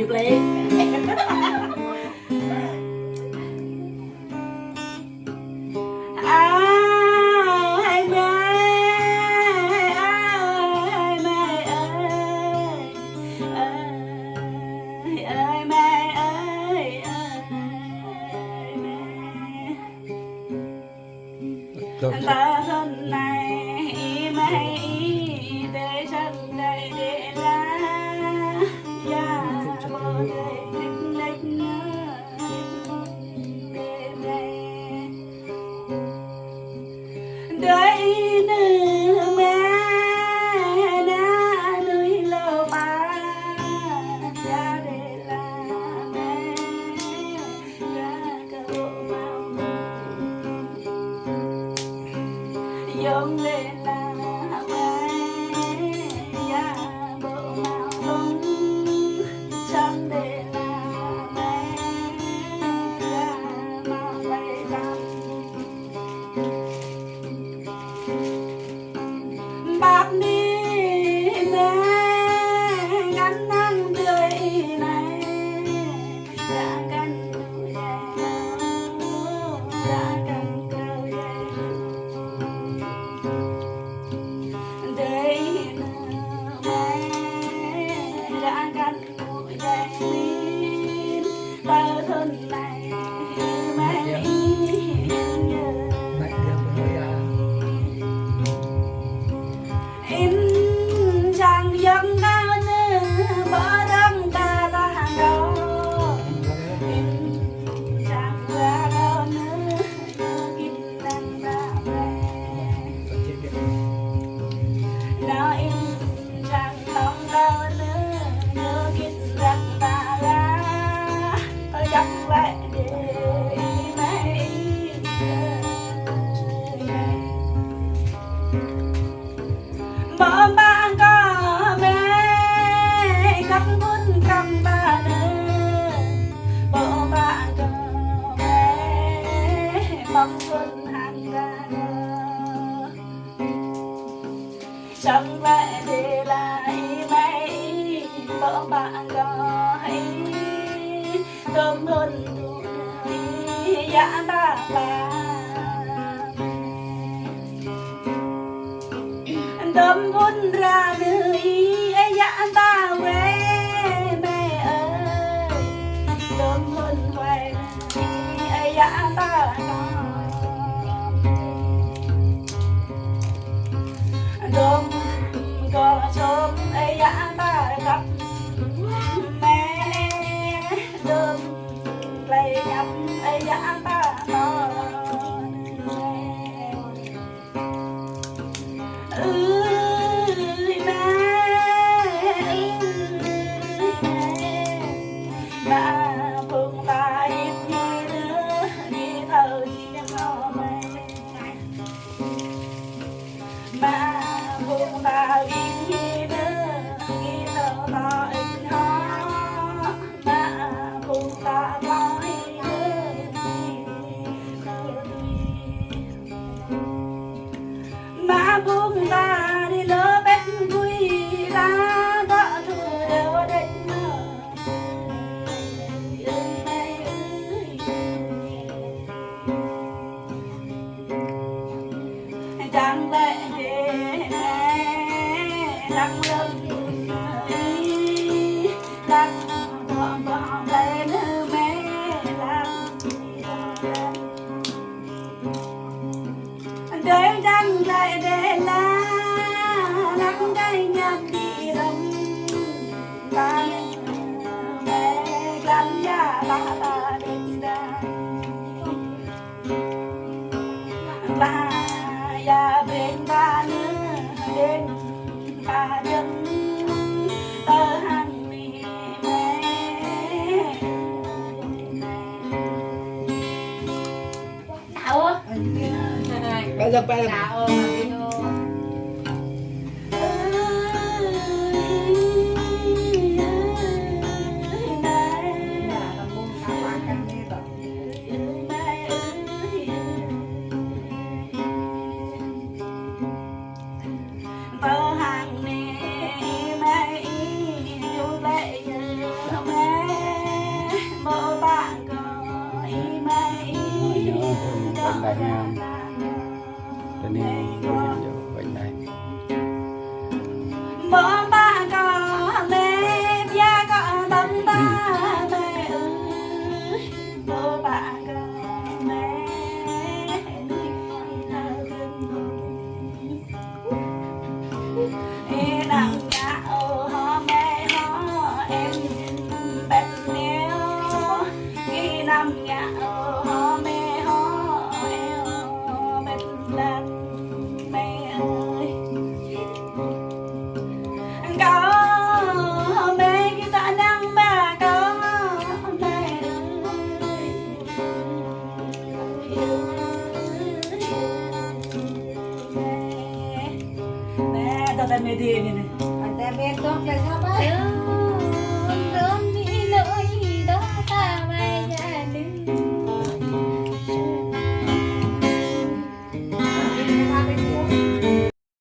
vì play ta thân này mày để chân đây để lá ya bờ đây đích đích nhớ đây nữ mẹ na nuôi lâu ba ya để là mẹ ya cậu mau dâng lên là mẹ ya bộ màu bông chẳng để là mẹ ya màu bay đắm bạc đi mẹ ngắn nắng tươi này đã cắn đuôi đã cắn câu dây đây mẹ đã cắn đuôi dây min ta thân này mẹ in chẳng dâng cao nữa bỏ đâm ta ta đâu in chẳng ra đâu nữa in đang ra về nó in chẳng lòng đâu nữa nhớ kít rằng ta là dắt lại để mẹ bỏ ba có mẹ khắp cuốn cầm ta nữa bỏ ba có mẹ băng cuốn hàng ra chẳng lẽ để lại mẹ bỏ ba có cơm hơn tuổi dạ ta là đâm vun ra nơi dạ ta về mẹ ơi đâm vun về dạ ta đâm có chôm dạ ta gặp mẹ đâm lấy nhập dạ ta phương ta ít như đứa đi thơ chiếc nó mê mà phương ta ít như đứa đi thơ ta ít ho mà phương ta nói mà phương ta đi lỡ bét vui ra đó thôi đều định chẳng lẽ để mẹ lặng lưng lặng bỏ lên mẹ lặng để chẳng lẽ để là lặng cây nhang đi đông ta mẹ gắn ya ta định ra ba ya bên ba nữa bên ba chân tơ hàng mì mẹ đau á bây giờ đau tơ hàng nè mẹ yêu lệ mẹ kata media ini nih. Ada bedok lah siapa?